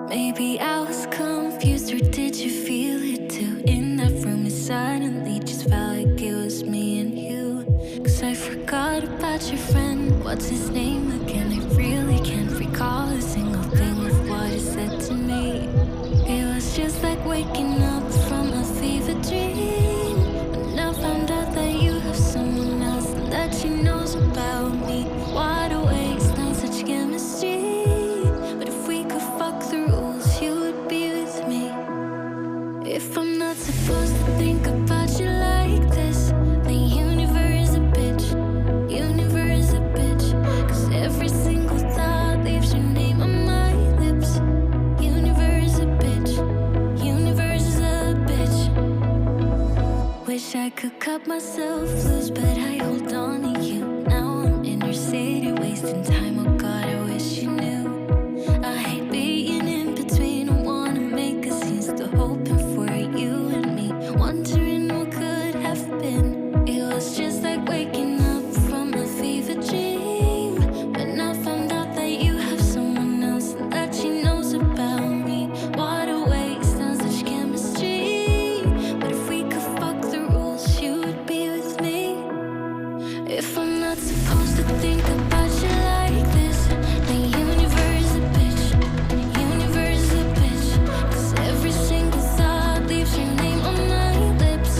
Maybe I was confused, or did you feel it too? In that room, it suddenly just felt like it was me and you. 'Cause I forgot about your friend. What's his name again? I really can't recall a single thing of what he said to me. It was just like waking up from a fever dream. When I found out that you have someone else and that she knows about me. What a waste, not such chemistry. But if we could fuck the rules, you would be with me. If I'm not supposed to think about you like this, then universe is a bitch. Universe is a bitch. 'Cause every single thought leaves your name on my lips. Universe is a bitch. Universe is a bitch. Wish I could cut myself loose, but I hold on to you. Now I'm in your city, wasting time. Oh God, I wish you knew. I hate being in between. I wanna make a scene, still hoping for you and me. Wondering what could have been. It was just like waking up from a fever dream. When I found out that you have someone else and that she knows about me. What a waste, not such chemistry. But if we could fuck the rules, you would be with me. If I'm not supposed to think about you like this, then universe is a bitch. Universe is a bitch. 'Cause every single thought leaves your name on my lips.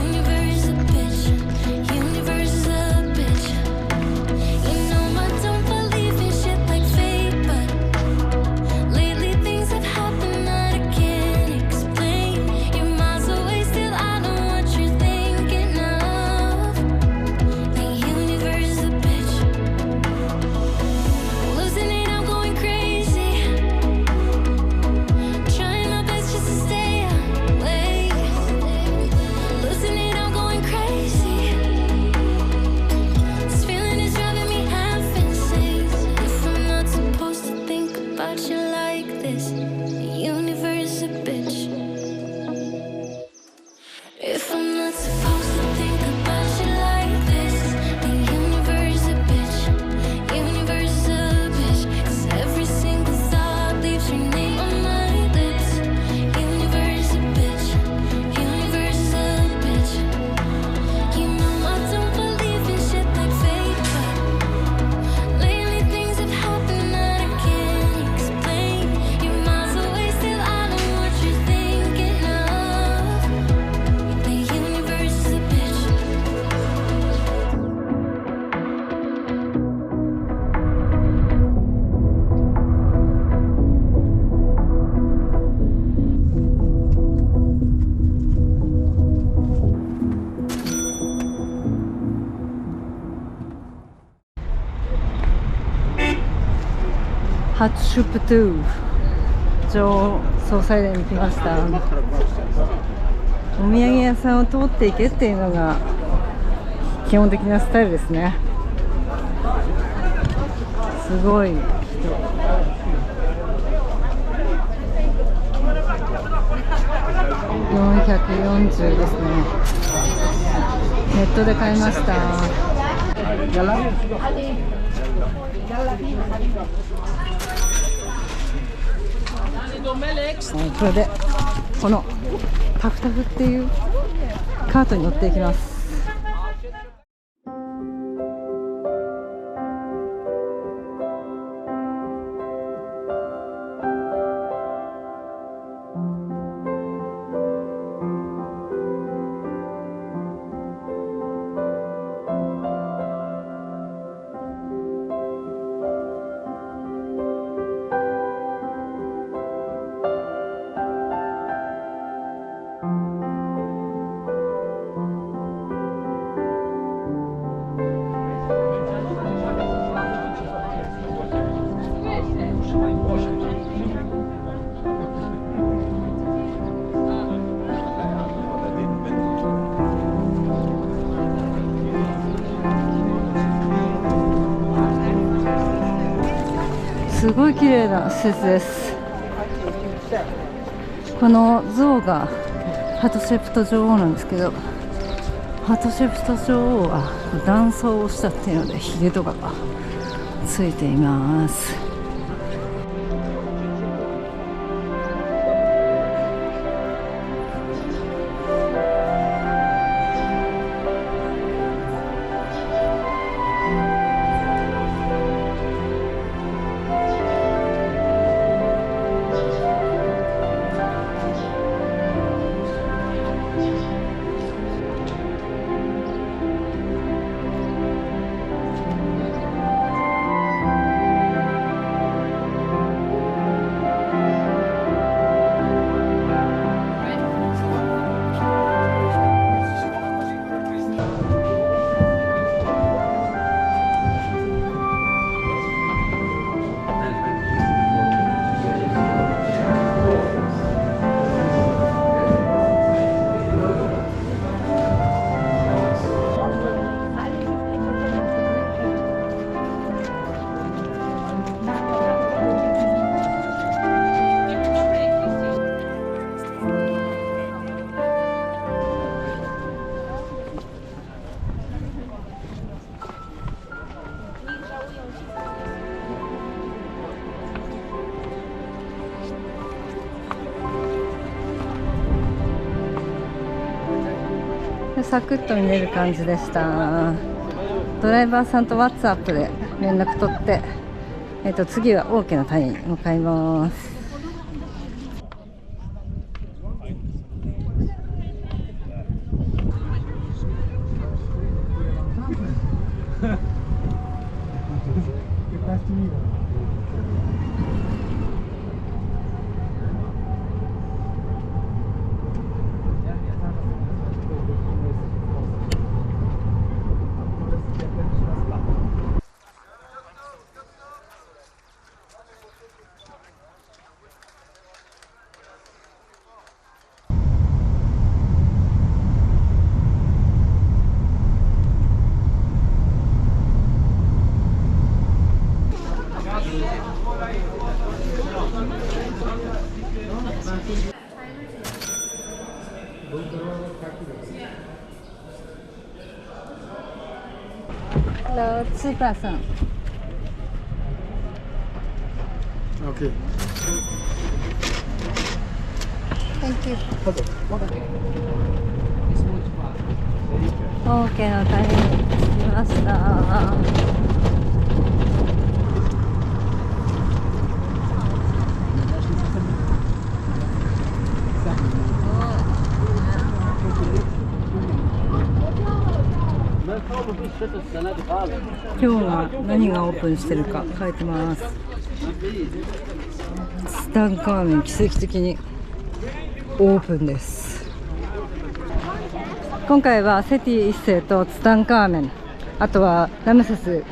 Universe is a bitch. Universe is a bitch. You know I don't believe in shit like fate, but lately things have happened that I can't explain. You're miles away, still I know what you're thinking of. The universe is a bitch. Losing it, I'm going crazy. Trying my best just to stay awake. Losing it, I'm going crazy. This feeling is driving me half insane. If I'm not supposed to think about you like this, the universe is a bitch. If I'm not supposed to think about you like this, the universe is a bitch. Universe is a bitch. 'Cause every single thought leaves your name on my lips. Universe is a bitch. Universe is a bitch. You know I don't believe in shit like fate, but lately things have happened that I can't explain. You're miles away, still I know what you're thinking of. The universe is a bitch.ハッシュプトゥー女王総裁殿に来ました。お土産屋さんを通っていけっていうのが基本的なスタイルですね。すごい人。440ですね。ネットで買いました。これでこのタフタフっていうカートに乗っていきます。すごい綺麗な施設です。この像がハトシェプト女王なんですけど、ハトシェプト女王は断層をしたっていうのでヒゲとかがついています。サクッと見れる感じでした。ドライバーさんと WhatsApp で連絡取って、次は大きな谷に向かいます。Hello, 2%. Okay. Thank you. OK の谷に着きました。今日は何がオープンしてるか書いてます。ツタンカーメン奇跡的にオープンです。今回はセティ一世とツタンカーメン、あとはラムセス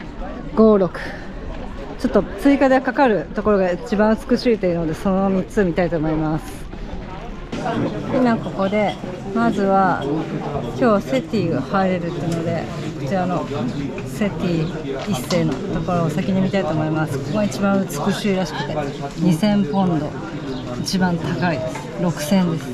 56、ちょっと追加でかかるところが一番美しいというので、その3つ見たいと思います。今ここでまずは今日セティが入れるっていうので、こちらのセティ一世のところを先に見たいと思います。ここが一番美しいらしくて2000ポンド、一番高いです。6000円です。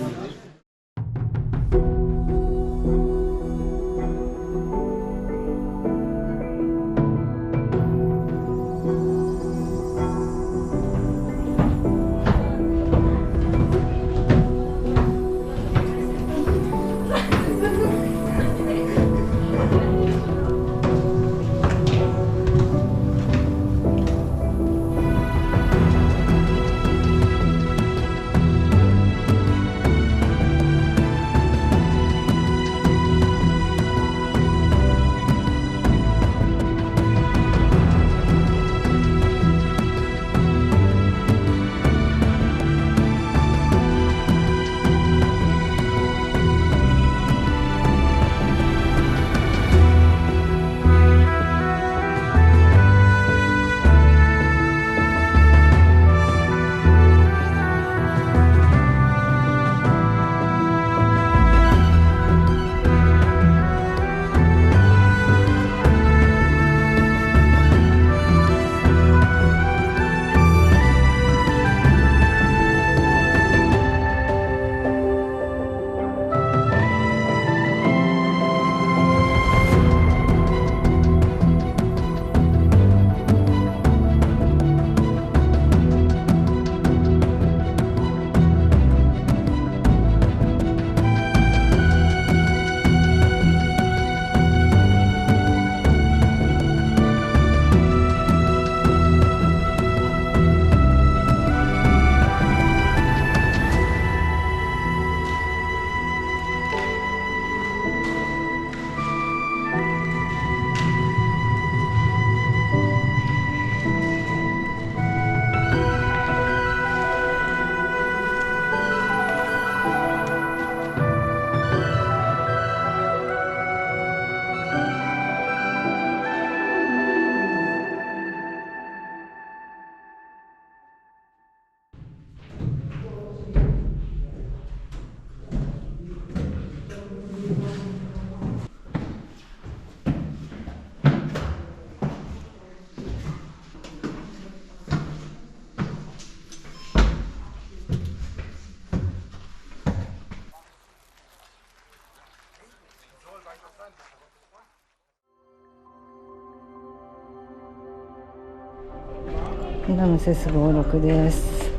ラムセス56です。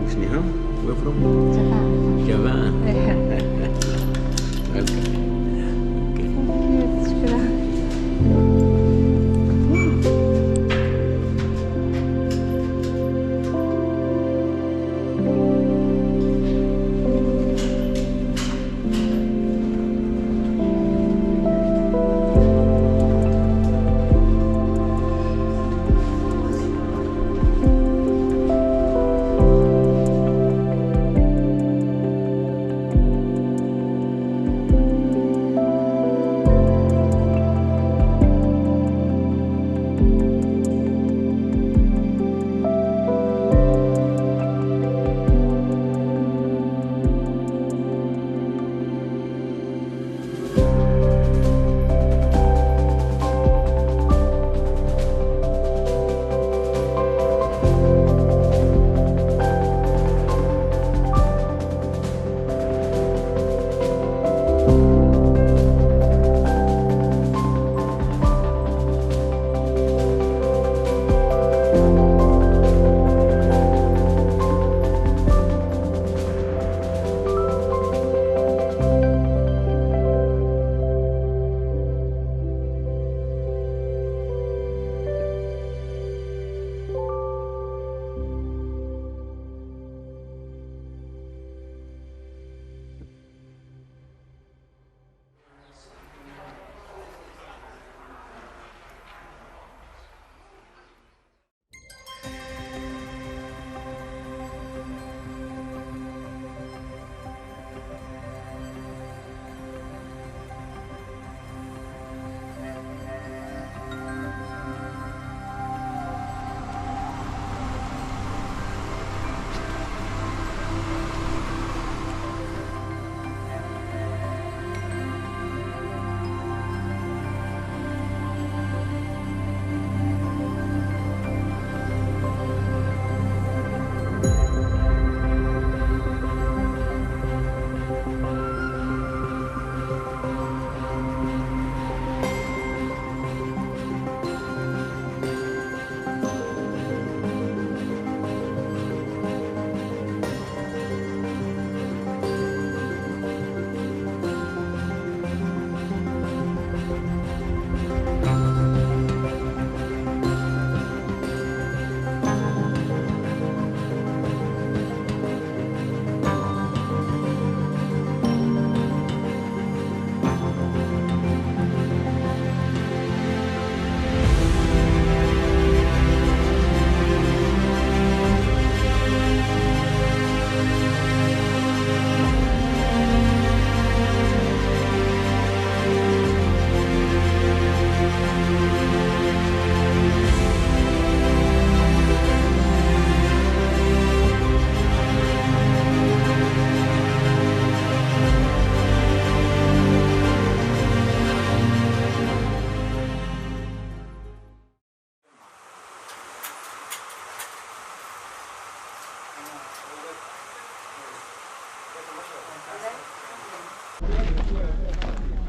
Sneha? We're from Japan. Japan. Thank Okay. you. شكرا.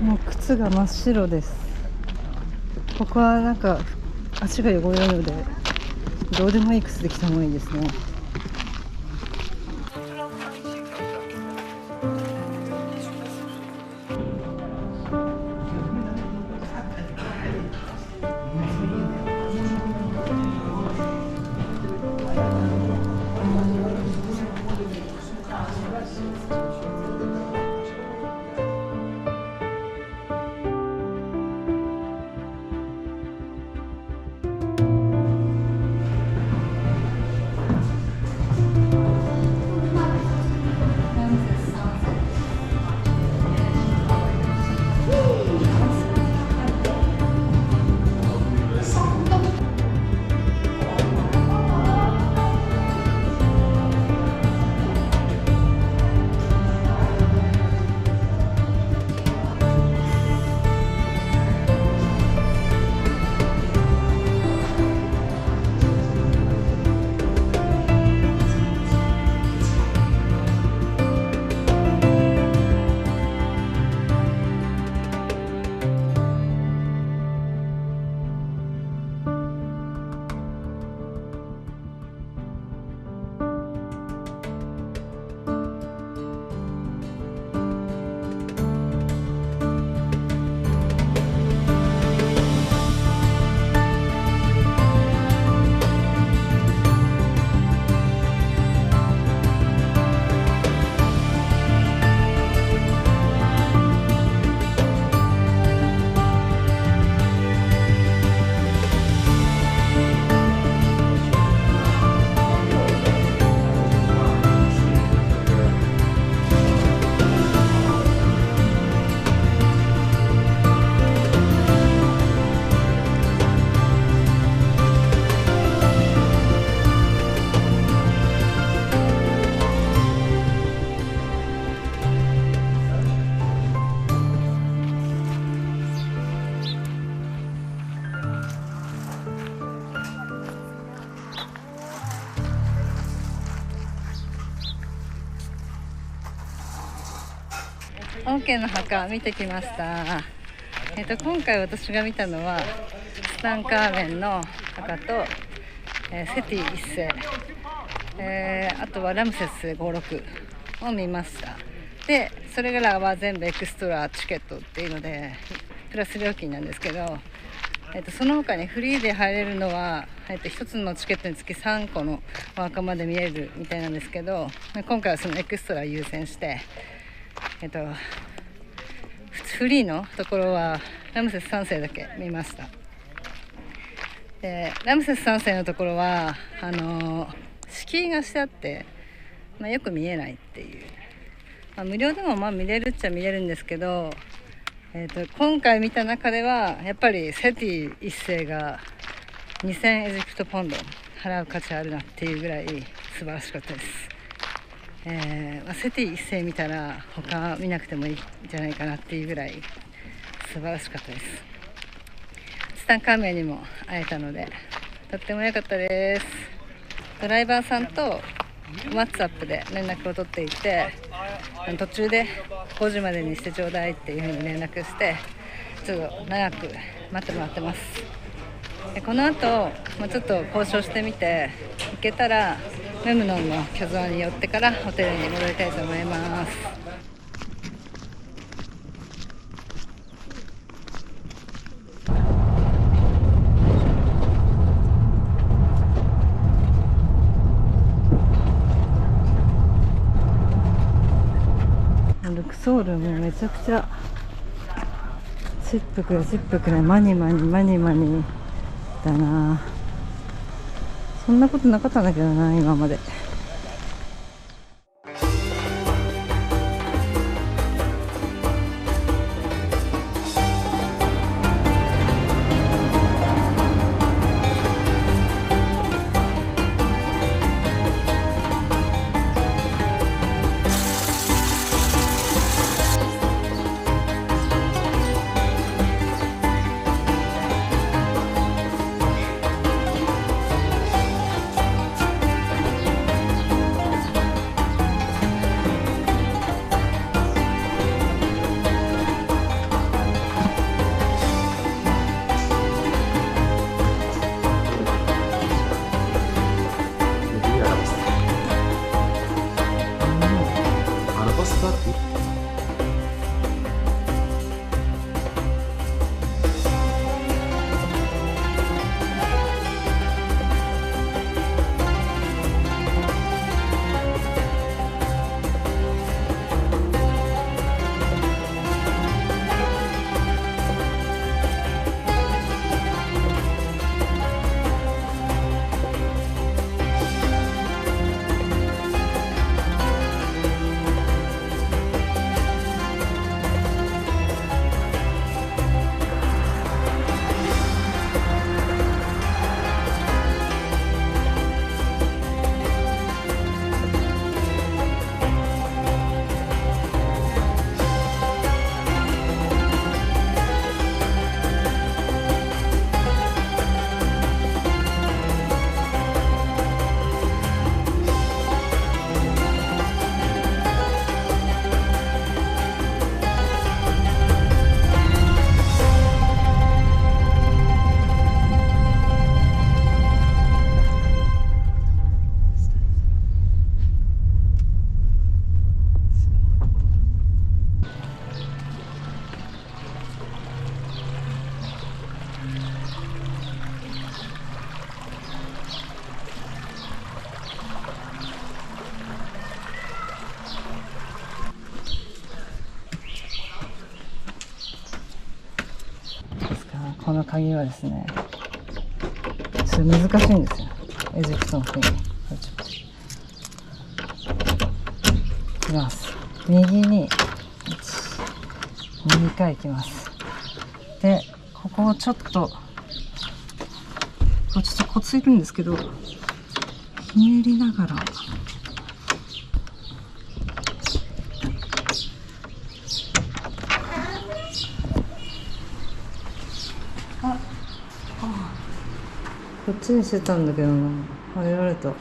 もう靴が真っ白です。ここはなんか足が汚れるのでどうでもいい靴で来た方がいいですね。本家の墓見てきました。今回私が見たのはツタンカーメンの墓と、セティ一世、あとはラムセス56を見ました。でそれらは全部エクストラチケットっていうのでプラス料金なんですけど、その他にフリーで入れるのは、1つのチケットにつき3個のお墓まで見れるみたいなんですけど、今回はそのエクストラを優先して、フリーのところはラムセス3世だけ見ました。でラムセス3世のところは敷居がしてあって、よく見えないっていう、無料でも見れるっちゃ見れるんですけど、今回見た中ではやっぱりセティ一世が2000エジプトポンド払う価値あるなっていうぐらい素晴らしかったです。セティ一世見たら他見なくてもいいんじゃないかなっていうぐらい素晴らしかったです。ツタンカーメンにも会えたのでとっても良かったです。ドライバーさんとWhatsApp で連絡を取っていて、途中で5時までにしてちょうだいっていう風に連絡して、ちょっと長く待ってもらってます。でこの後、ちょっと交渉してみて行けたらメムノンの居像に寄ってからホテルに戻りたいと思います。ルクソールもめちゃくちゃチップくらいマニマニだな。そんなことなかったんだけどな今まで。この鍵はですね、ちょっと難しいんですよ。エジプトの国。いきます。右に2回行きます。で、ここをちょっとコツいるんですけど、ひねりながら。こっちにしてたんだけどな、入られた。や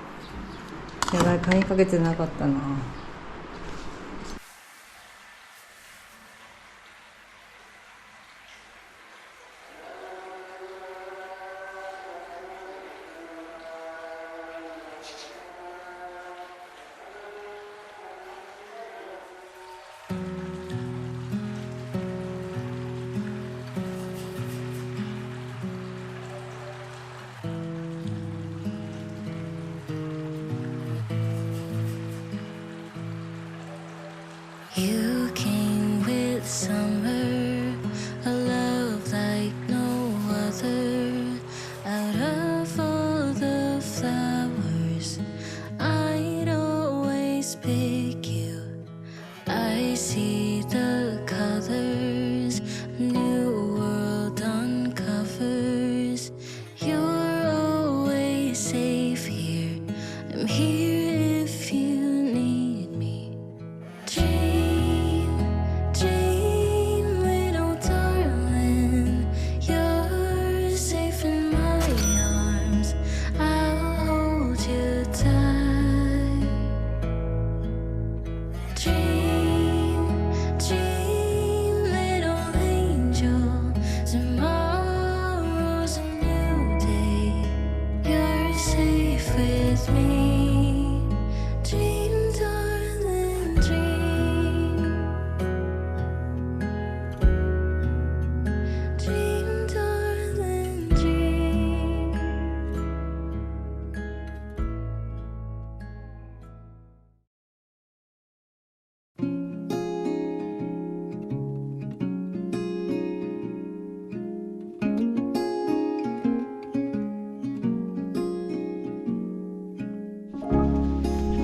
ばい、鍵かけてなかったな。kiss me. Dream, darling, dream. Dream, darling, dream.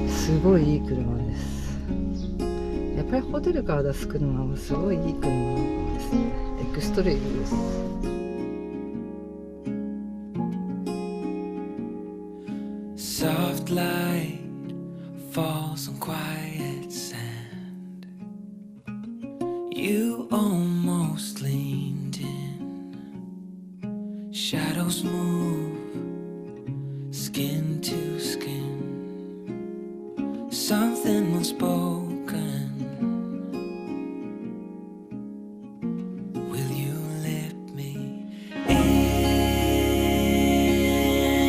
すごいいい車です。やっぱりホテルから出す車はすごいいい車ですね。エクストレイルです。Soft light falls on quiet sand. You almost leaned in. Shadows move, skin to skin. Something unspoken. Will you let me in?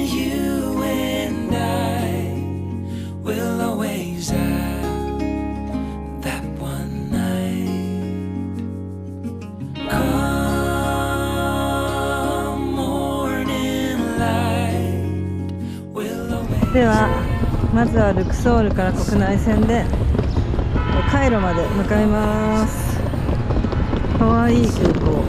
You and I will always have that one night. Come morning light will always. ではまずはルクソールから国内線でカイロまで向かいます。かわいい空港。